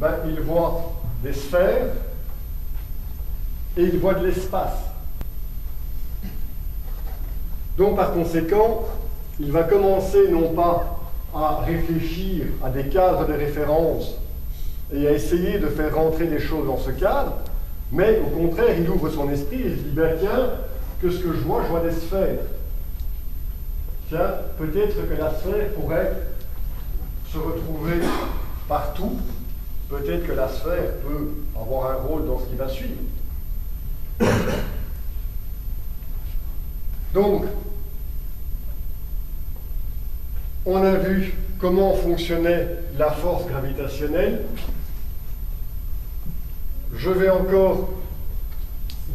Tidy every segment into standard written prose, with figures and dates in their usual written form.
ben, il voit des sphères et il voit de l'espace. Donc par conséquent, il va commencer non pas à réfléchir à des cadres de référence et à essayer de faire rentrer des choses dans ce cadre, mais au contraire, il ouvre son esprit et il se dit, ben tiens, que ce que je vois des sphères. Tiens, peut-être que la sphère pourrait se retrouver partout, peut-être que la sphère peut avoir un rôle dans ce qui va suivre. Donc, on a vu comment fonctionnait la force gravitationnelle. Je vais encore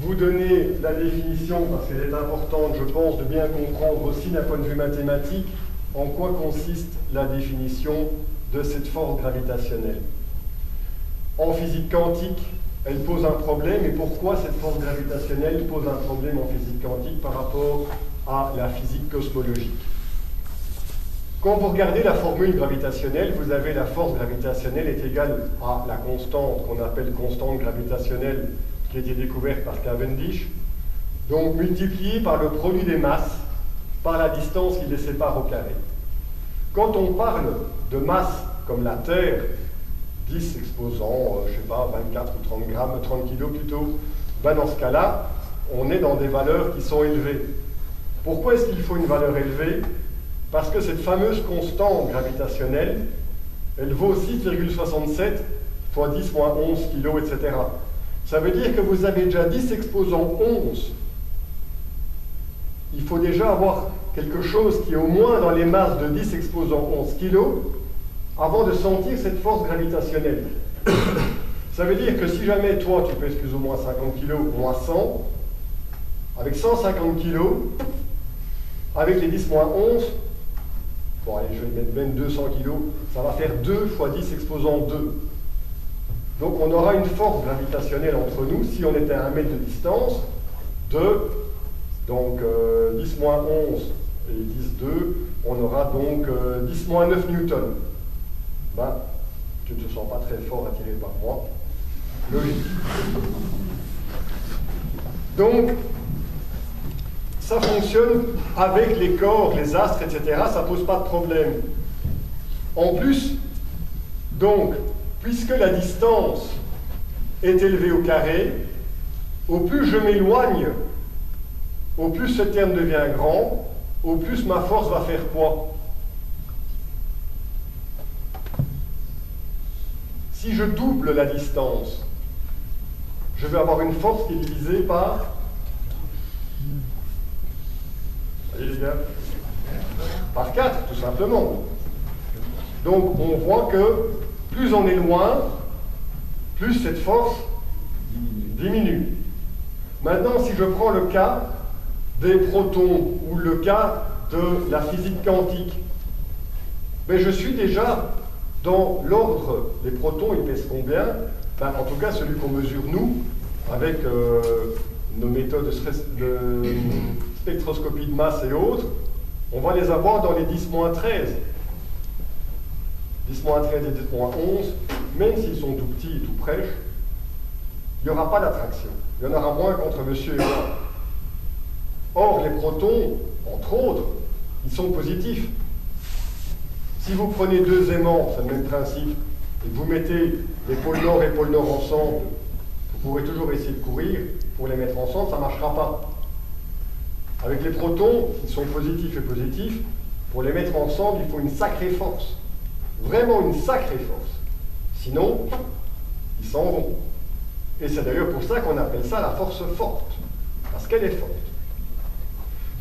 vous donner la définition, parce qu'elle est importante, je pense, de bien comprendre aussi d'un point de vue mathématique en quoi consiste la définition de cette force gravitationnelle. En physique quantique, elle pose un problème, et pourquoi cette force gravitationnelle pose un problème en physique quantique par rapport à la physique cosmologique. Quand vous regardez la formule gravitationnelle, vous avez la force gravitationnelle est égale à la constante qu'on appelle constante gravitationnelle qui a été découverte par Cavendish, donc multipliée par le produit des masses par la distance qui les sépare au carré. Quand on parle de masse comme la Terre, 10 exposant, je ne sais pas, 24 ou 30 grammes, 30 kilos plutôt, ben dans ce cas-là, on est dans des valeurs qui sont élevées. Pourquoi est-ce qu'il faut une valeur élevée? Parce que cette fameuse constante gravitationnelle, elle vaut 6,67 fois 10 moins 11 kg, etc. Ça veut dire que vous avez déjà 10 exposant 11. Il faut déjà avoir quelque chose qui est au moins dans les masses de 10 exposant 11 kg avant de sentir cette force gravitationnelle. Ça veut dire que si jamais toi tu pèses plus ou moins 50 kg ou moins 100, avec 150 kg, avec les 10 moins 11, bon allez, je vais mettre même 200 kg, ça va faire 2 fois 10 exposant 2. Donc on aura une force gravitationnelle entre nous, si on était à 1 mètre de distance, de donc 10 moins 11 et 10, 2, on aura donc 10 moins 9 newtons. Ben, tu ne te sens pas très fort attiré par moi. Logique. Donc, ça fonctionne avec les corps, les astres, etc. Ça ne pose pas de problème. En plus, donc, puisque la distance est élevée au carré, au plus je m'éloigne, au plus ce terme devient grand, au plus ma force va faire quoi? Si je double la distance, je vais avoir une force qui est divisée par... Allez les gars, par 4, tout simplement. Donc on voit que plus on est loin, plus cette force diminue. Maintenant, si je prends le cas des protons ou le cas de la physique quantique, mais je suis déjà dans l'ordre. Les protons, ils pèsent combien? Ben, en tout cas, celui qu'on mesure nous, avec nos méthodes de spectroscopie de masse et autres, on va les avoir dans les 10-13. 10-13 et 10-11, même s'ils sont tout petits et tout prêches, il n'y aura pas d'attraction. Il y en aura moins qu'entre monsieur et moi. Or, les protons, entre autres, ils sont positifs. Si vous prenez deux aimants, c'est le même principe, et que vous mettez les pôles nord et pôles nord ensemble, vous pourrez toujours essayer de courir pour les mettre ensemble, ça ne marchera pas. Avec les protons, qui sont positifs et positifs, pour les mettre ensemble, il faut une sacrée force. Vraiment une sacrée force. Sinon, ils s'en vont. Et c'est d'ailleurs pour ça qu'on appelle ça la force forte, parce qu'elle est forte.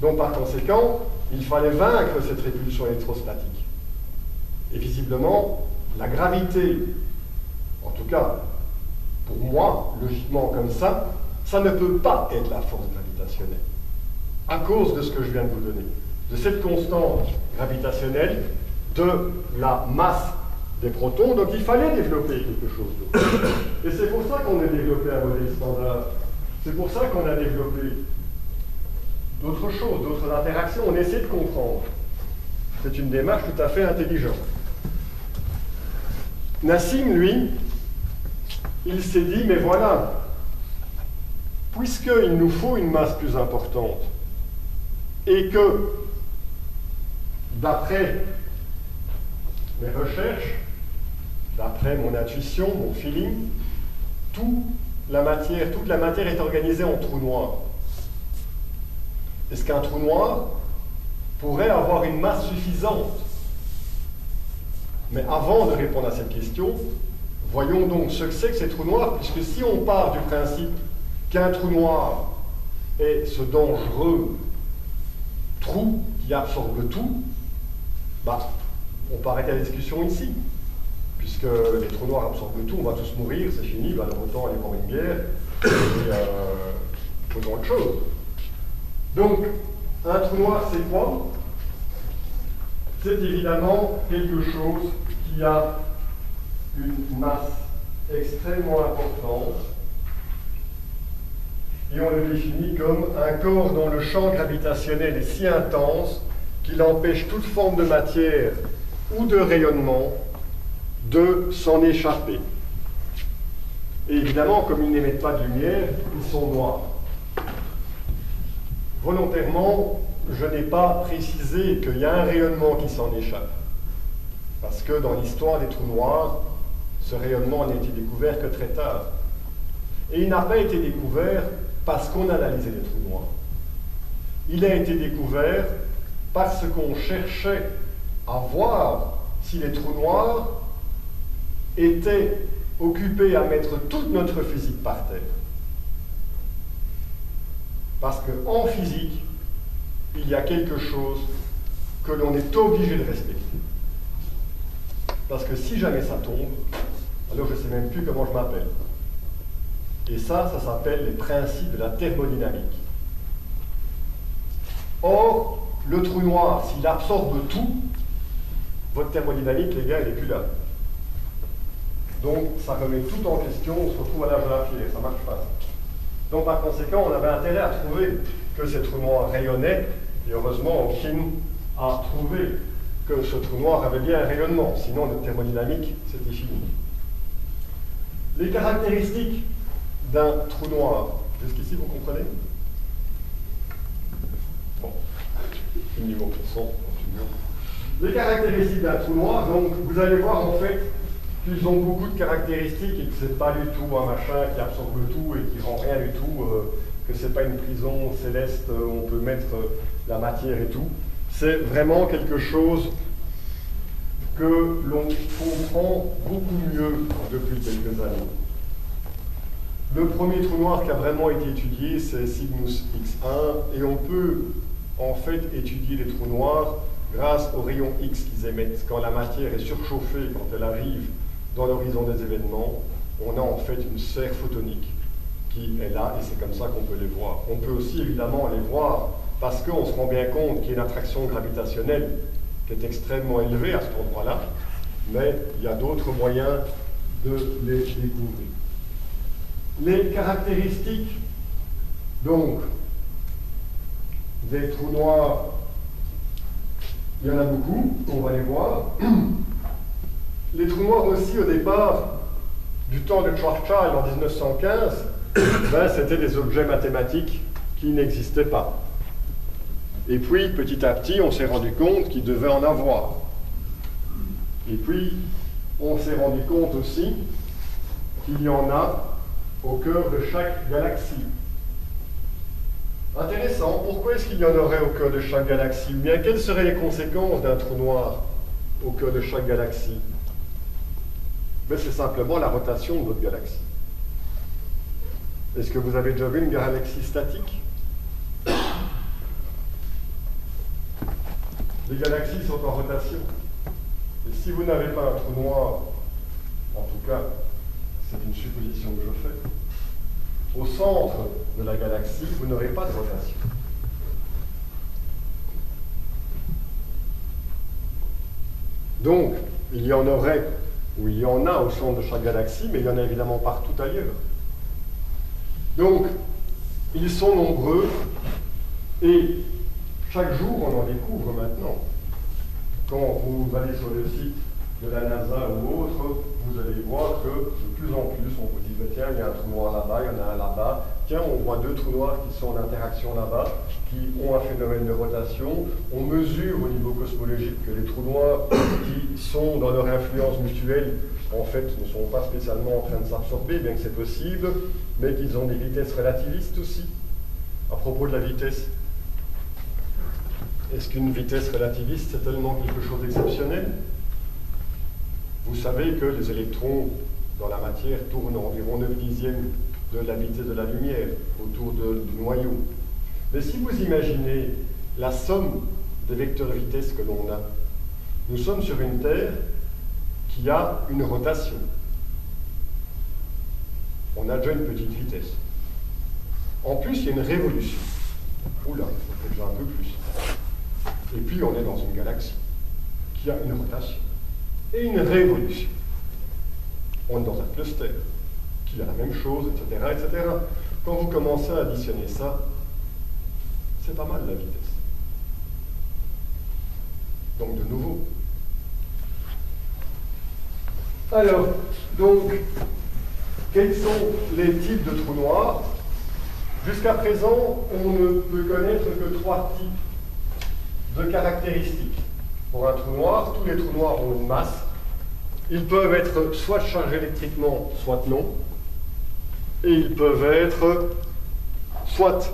Donc par conséquent, il fallait vaincre cette répulsion électrostatique. Et visiblement, la gravité, en tout cas, pour moi, logiquement comme ça ne peut pas être la force gravitationnelle. À cause de ce que je viens de vous donner. De cette constante gravitationnelle, de la masse des protons, donc il fallait développer quelque chose d'autre. Et c'est pour ça qu'on a développé un modèle standard. C'est pour ça qu'on a développé d'autres choses, d'autres interactions. On essaie de comprendre. C'est une démarche tout à fait intelligente. Nassim, lui, il s'est dit, mais voilà, puisqu'il nous faut une masse plus importante, et que, d'après mes recherches, d'après mon intuition, mon feeling, toute la matière est organisée en trous noirs. Est-ce qu'un trou noir pourrait avoir une masse suffisante? Mais avant de répondre à cette question, voyons donc ce que c'est que ces trous noirs, puisque si on part du principe qu'un trou noir est ce dangereux trou qui absorbe tout, on peut arrêter la discussion ici. Puisque les trous noirs absorbent tout, on va tous mourir, c'est fini, autant aller voir une guerre, et faisons autre chose. Donc, un trou noir, c'est quoi? C'est évidemment quelque chose qui a une masse extrêmement importante, et on le définit comme un corps dont le champ gravitationnel est si intense qu'il empêche toute forme de matière ou de rayonnement de s'en échapper. Et évidemment, comme ils n'émettent pas de lumière, ils sont noirs. Volontairement, je n'ai pas précisé qu'il y a un rayonnement qui s'en échappe. Parce que dans l'histoire des trous noirs, ce rayonnement n'a été découvert que très tard. Et il n'a pas été découvert parce qu'on analysait les trous noirs. Il a été découvert parce qu'on cherchait à voir si les trous noirs étaient occupés à mettre toute notre physique par terre. Parce qu'en physique, il y a quelque chose que l'on est obligé de respecter. Parce que si jamais ça tombe, alors je ne sais même plus comment je m'appelle. Et ça s'appelle les principes de la thermodynamique. Or, le trou noir, s'il absorbe tout, votre thermodynamique, les gars, elle n'est plus là. Donc, ça remet tout en question, on se retrouve à l'âge de la pierre, ça ne marche pas. Donc, par conséquent, on avait intérêt à trouver que ces trous noirs rayonnaient, et heureusement, Hawking a trouvé que ce trou noir avait bien un rayonnement, sinon notre thermodynamique, c'était fini. Les caractéristiques d'un trou noir, jusqu'ici, vous comprenez? Bon, niveau son, continuons. Les caractéristiques d'un trou noir, donc, vous allez voir en fait qu'ils ont beaucoup de caractéristiques et que ce n'est pas du tout un machin qui absorbe tout et qui rend rien du tout, que ce n'est pas une prison céleste où on peut mettre la matière et tout. C'est vraiment quelque chose que l'on comprend beaucoup mieux depuis quelques années. Le premier trou noir qui a vraiment été étudié, c'est Cygnus X1, et on peut en fait étudier les trous noirs grâce aux rayons X qu'ils émettent. Quand la matière est surchauffée, quand elle arrive dans l'horizon des événements, on a en fait une sphère photonique qui est là, et c'est comme ça qu'on peut les voir. On peut aussi évidemment les voir parce qu'on se rend bien compte qu'il y a une attraction gravitationnelle qui est extrêmement élevée à cet endroit-là, mais il y a d'autres moyens de les découvrir. Les caractéristiques, donc, des trous noirs, il y en a beaucoup, on va les voir. Les trous noirs aussi, au départ, du temps de Schwarzschild en 1915, c'était des objets mathématiques qui n'existaient pas. Et puis, petit à petit, on s'est rendu compte qu'il devait en avoir. Et puis, on s'est rendu compte aussi qu'il y en a au cœur de chaque galaxie. Intéressant, pourquoi est-ce qu'il y en aurait au cœur de chaque galaxie? Ou bien, quelles seraient les conséquences d'un trou noir au cœur de chaque galaxie? Mais c'est simplement la rotation de votre galaxie. Est-ce que vous avez déjà vu une galaxie statique? Les galaxies sont en rotation. Et si vous n'avez pas un trou noir, en tout cas, c'est une supposition que je fais, au centre de la galaxie, vous n'aurez pas de rotation. Donc, il y en aurait, ou il y en a au centre de chaque galaxie, mais il y en a évidemment partout ailleurs. Donc, ils sont nombreux, et chaque jour, on en découvre maintenant. Quand vous allez sur le site de la NASA ou autre, vous allez voir que de plus en plus, on vous dit, tiens, il y a un trou noir là-bas, il y en a un là-bas, tiens, on voit deux trous noirs qui sont en interaction là-bas, qui ont un phénomène de rotation. On mesure au niveau cosmologique que les trous noirs qui sont dans leur influence mutuelle, en fait, ne sont pas spécialement en train de s'absorber, bien que c'est possible, mais qu'ils ont des vitesses relativistes aussi. À propos de la vitesse, est-ce qu'une vitesse relativiste, c'est tellement quelque chose d'exceptionnel? Vous savez que les électrons dans la matière tournent environ 9/10 de la vitesse de la lumière autour du noyau. Mais si vous imaginez la somme des vecteurs de vitesse que l'on a, nous sommes sur une Terre qui a une rotation. On a déjà une petite vitesse. En plus, il y a une révolution. Oula, il faut déjà un peu plus. Et puis, on est dans une galaxie qui a une rotation et une révolution. On est dans un cluster qui a la même chose, etc., etc. Quand vous commencez à additionner ça, c'est pas mal la vitesse. Donc, de nouveau. Alors, donc, quels sont les types de trous noirs? Jusqu'à présent, on ne peut connaître que 3 types de caractéristiques. Pour un trou noir, tous les trous noirs ont une masse. Ils peuvent être soit chargés électriquement, soit non. Et ils peuvent être soit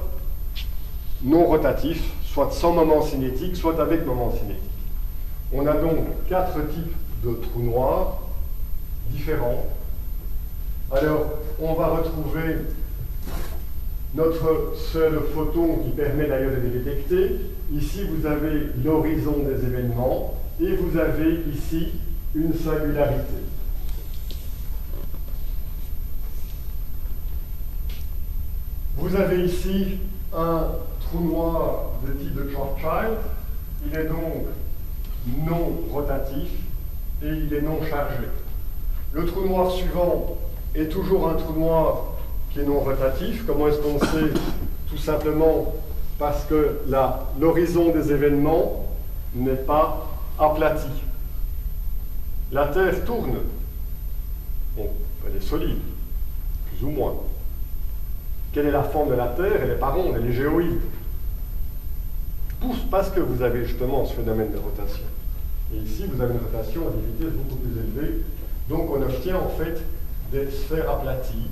non rotatifs, soit sans moment cinétique, soit avec moment cinétique. On a donc 4 types de trous noirs différents. Alors, on va retrouver notre seul photon qui permet d'ailleurs de les détecter. Ici, vous avez l'horizon des événements et vous avez ici une singularité. Vous avez ici un trou noir de type de Schwarzschild. Il est donc non rotatif et il est non chargé. Le trou noir suivant est toujours un trou noir qui est non rotatif. Comment est-ce qu'on sait? Tout simplement parce que l'horizon des événements n'est pas aplati. La Terre tourne. Bon, elle est solide, plus ou moins. Quelle est la forme de la Terre? Elle n'est pas ronde, elle est géoïde. Parce que vous avez justement ce phénomène de rotation. Et ici, vous avez une rotation à des vitesses beaucoup plus élevées. Donc on obtient en fait des sphères aplaties,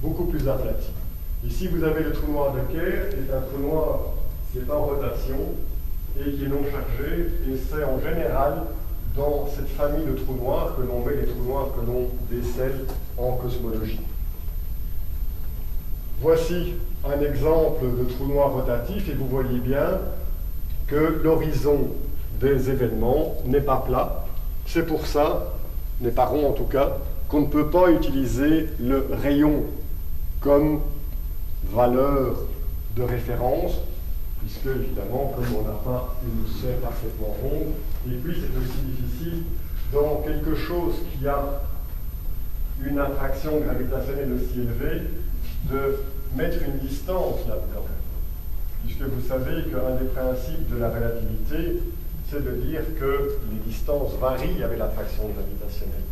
beaucoup plus aplaties. Ici, vous avez le trou noir de Kerr, qui est un trou noir qui est en rotation et qui est non chargé. Et c'est en général dans cette famille de trous noirs que l'on met les trous noirs que l'on décèle en cosmologie. Voici un exemple de trou noir rotatif et vous voyez bien que l'horizon des événements n'est pas plat. C'est pour ça, n'est pas rond en tout cas, qu'on ne peut pas utiliser le rayon comme valeur de référence, puisque évidemment, comme on n'a pas une sphère parfaitement ronde, et puis c'est aussi difficile dans quelque chose qui a une attraction gravitationnelle aussi élevée de mettre une distance là-dedans. Puisque vous savez qu'un des principes de la relativité, c'est de dire que les distances varient avec l'attraction gravitationnelle.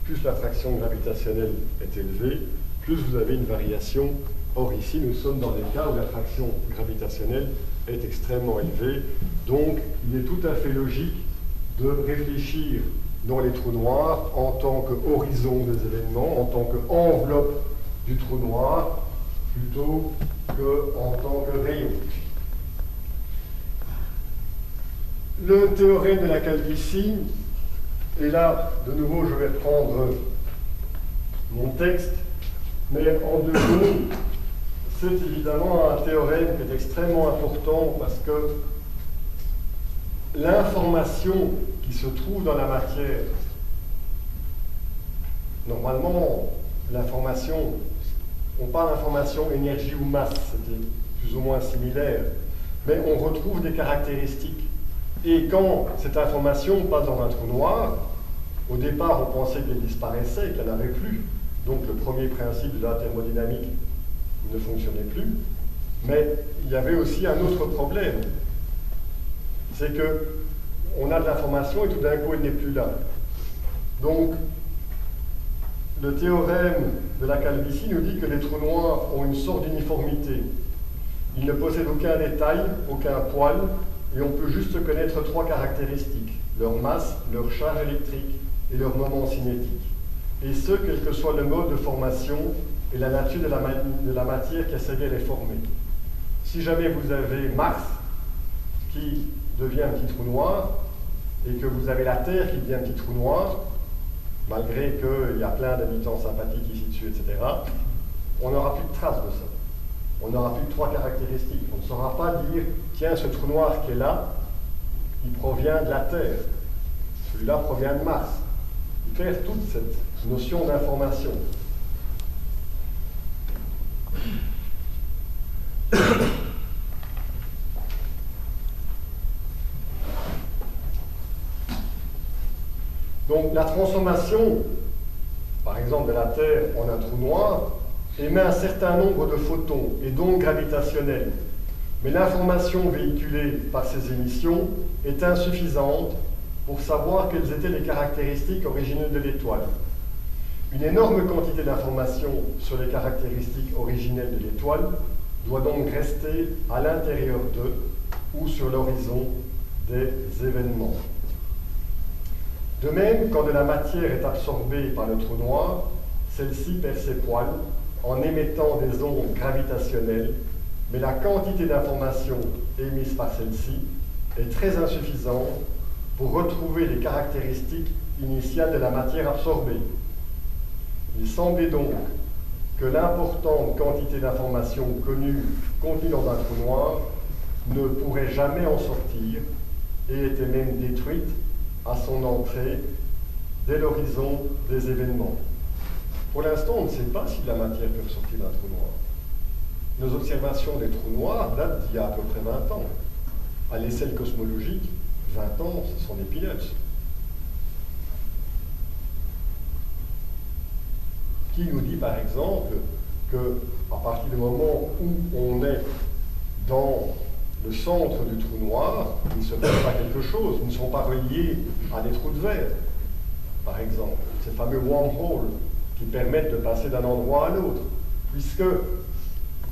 Plus l'attraction gravitationnelle est élevée, plus vous avez une variation. Or ici, nous sommes dans des cas où l'attraction gravitationnelle est extrêmement élevée. Donc, il est tout à fait logique de réfléchir dans les trous noirs en tant qu'horizon des événements, en tant qu'enveloppe du trou noir, plutôt qu'en tant que rayon. Le théorème de la calvitie, et là, de nouveau, je vais reprendre mon texte, mais en 2 mots, c'est évidemment un théorème qui est extrêmement important parce que l'information qui se trouve dans la matière, normalement, l'information, on parle d'information énergie ou masse, c'était plus ou moins similaire, mais on retrouve des caractéristiques. Et quand cette information passe dans un trou noir, au départ on pensait qu'elle disparaissait, qu'elle n'avait plus. Donc le premier principe de la thermodynamique ne fonctionnait plus. Mais il y avait aussi un autre problème. C'est que on a de l'information et tout d'un coup elle n'est plus là. Donc, le théorème de la calvitie nous dit que les trous noirs ont une sorte d'uniformité. Ils ne possèdent aucun détail, aucun poil, et on peut juste connaître trois caractéristiques: leur masse, leur charge électrique et leur moment cinétique. Et ce, quel que soit le mode de formation et la nature de la matière qui a servi à les former. Si jamais vous avez Mars qui devient un petit trou noir, et que vous avez la Terre qui devient un petit trou noir, malgré qu'il y a plein d'habitants sympathiques ici dessus, etc., on n'aura plus de traces de ça. On n'aura plus de trois caractéristiques. On ne saura pas dire, tiens, ce trou noir qui est là, il provient de la Terre. Celui-là provient de Mars. Il perd toute cette notion d'information. Donc la transformation, par exemple, de la Terre en un trou noir, émet un certain nombre de photons et donc gravitationnels. Mais l'information véhiculée par ces émissions est insuffisante pour savoir quelles étaient les caractéristiques originelles de l'étoile. Une énorme quantité d'informations sur les caractéristiques originelles de l'étoile doit donc rester à l'intérieur d'eux ou sur l'horizon des événements. De même, quand de la matière est absorbée par le trou noir, celle-ci perd ses poils en émettant des ondes gravitationnelles, mais la quantité d'informations émises par celle-ci est très insuffisante pour retrouver les caractéristiques initiales de la matière absorbée. Il semblait donc que l'importante quantité d'informations connues dans un trou noir ne pourrait jamais en sortir et était même détruite à son entrée dès l'horizon des événements. Pour l'instant, on ne sait pas si la matière peut ressortir d'un trou noir. Nos observations des trous noirs datent d'il y a à peu près 20 ans. À l'échelle cosmologique, 20 ans, ce sont des peanuts. Qui nous dit par exemple qu'à partir du moment où on est dans le centre du trou noir, il ne se passe pas quelque chose, ils ne sont pas reliés à des trous de verre, par exemple, ces fameux wormholes qui permettent de passer d'un endroit à l'autre, puisque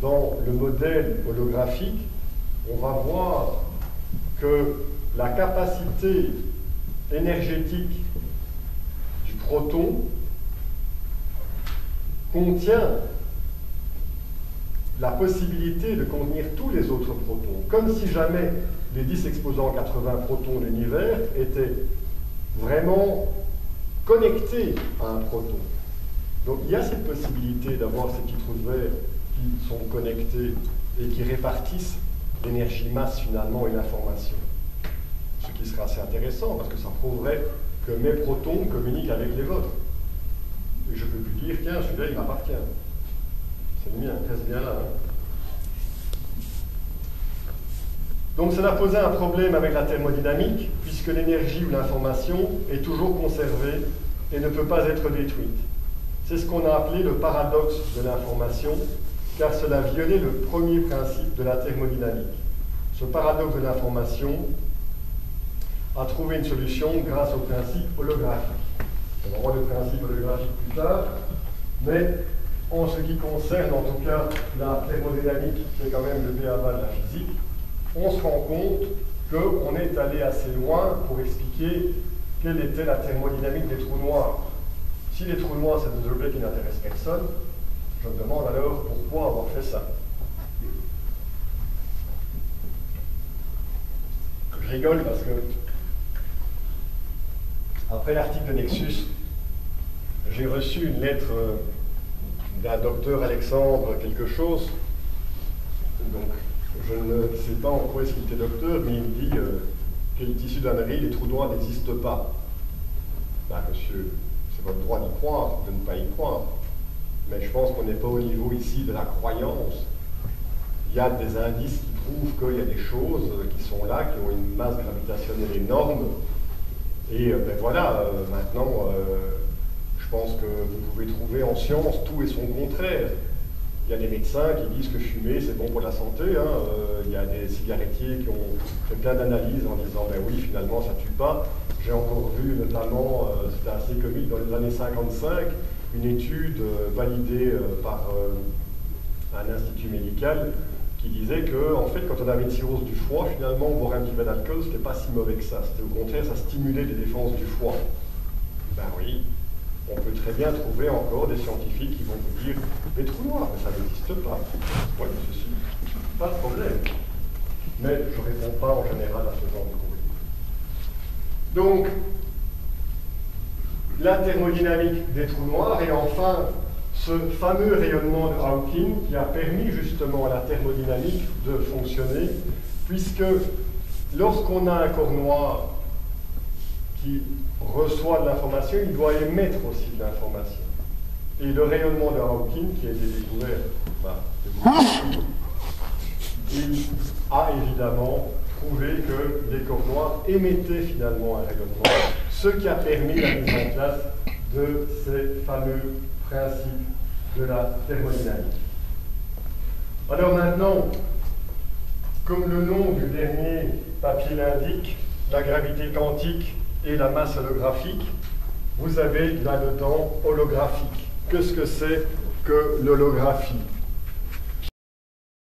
dans le modèle holographique, on va voir que la capacité énergétique du proton contient la possibilité de contenir tous les autres protons, comme si jamais les 10 exposants 80 protons de l'univers étaient vraiment connectés à un proton. Donc il y a cette possibilité d'avoir ces petits trous de verre qui sont connectés et qui répartissent l'énergie masse finalement et l'information. Ce qui sera assez intéressant parce que ça prouverait que mes protons communiquent avec les vôtres. Et je peux plus dire, tiens, celui-là il m'appartient. C'est le mien, reste bien là. Donc cela posait un problème avec la thermodynamique, puisque l'énergie ou l'information est toujours conservée et ne peut pas être détruite. C'est ce qu'on a appelé le paradoxe de l'information, car cela violait le premier principe de la thermodynamique. Ce paradoxe de l'information a trouvé une solution grâce au principe holographique. On va voir le principe holographique plus tard, mais en ce qui concerne en tout cas la thermodynamique, qui est quand même le b.a.-ba de la physique, on se rend compte qu'on est allé assez loin pour expliquer quelle était la thermodynamique des trous noirs. Si les trous noirs, c'est des objets qui n'intéressent personne, je me demande alors pourquoi avoir fait ça. Je rigole parce que, après l'article de Nexus, j'ai reçu une lettre d'un docteur Alexandre quelque chose. Donc, je ne sais pas en quoi est-ce qu'il était docteur, mais il me dit qu'il est issu d'un avis, les trous noirs n'existent pas. Ben, monsieur, c'est votre droit d'y croire, de ne pas y croire. Mais je pense qu'on n'est pas au niveau ici de la croyance. Il y a des indices qui prouvent qu'il y a des choses qui sont là, qui ont une masse gravitationnelle énorme. Et ben voilà, maintenant, je pense que vous pouvez trouver en science tout et son contraire. Il y a des médecins qui disent que fumer c'est bon pour la santé. Il y a des cigarettiers qui ont fait plein d'analyses en disant ben oui, finalement ça tue pas. J'ai encore vu notamment, c'était assez comique, dans les années 55, une étude validée par un institut médical qui disait que en fait, quand on avait une cirrhose du foie, finalement boire un petit peu d'alcool c'était pas si mauvais que ça. C'était au contraire, ça stimulait les défenses du foie. Ben oui. On peut très bien trouver encore des scientifiques qui vont vous dire des trous noirs, mais ça n'existe pas. Oui, ceci, pas de problème. Mais je ne réponds pas en général à ce genre de courrier. Donc, la thermodynamique des trous noirs et enfin ce fameux rayonnement de Hawking qui a permis justement à la thermodynamique de fonctionner, puisque lorsqu'on a un corps noir qui reçoit de l'information, il doit émettre aussi de l'information. Et le rayonnement de Hawking, qui a été découvert il a évidemment prouvé que les corps noirs émettaient finalement un rayonnement, ce qui a permis la mise en place de ces fameux principes de la thermodynamique. Alors maintenant, comme le nom du dernier papier l'indique, la gravité quantique et la masse holographique, vous avez là-dedans holographique. Qu'est-ce que c'est que l'holographie?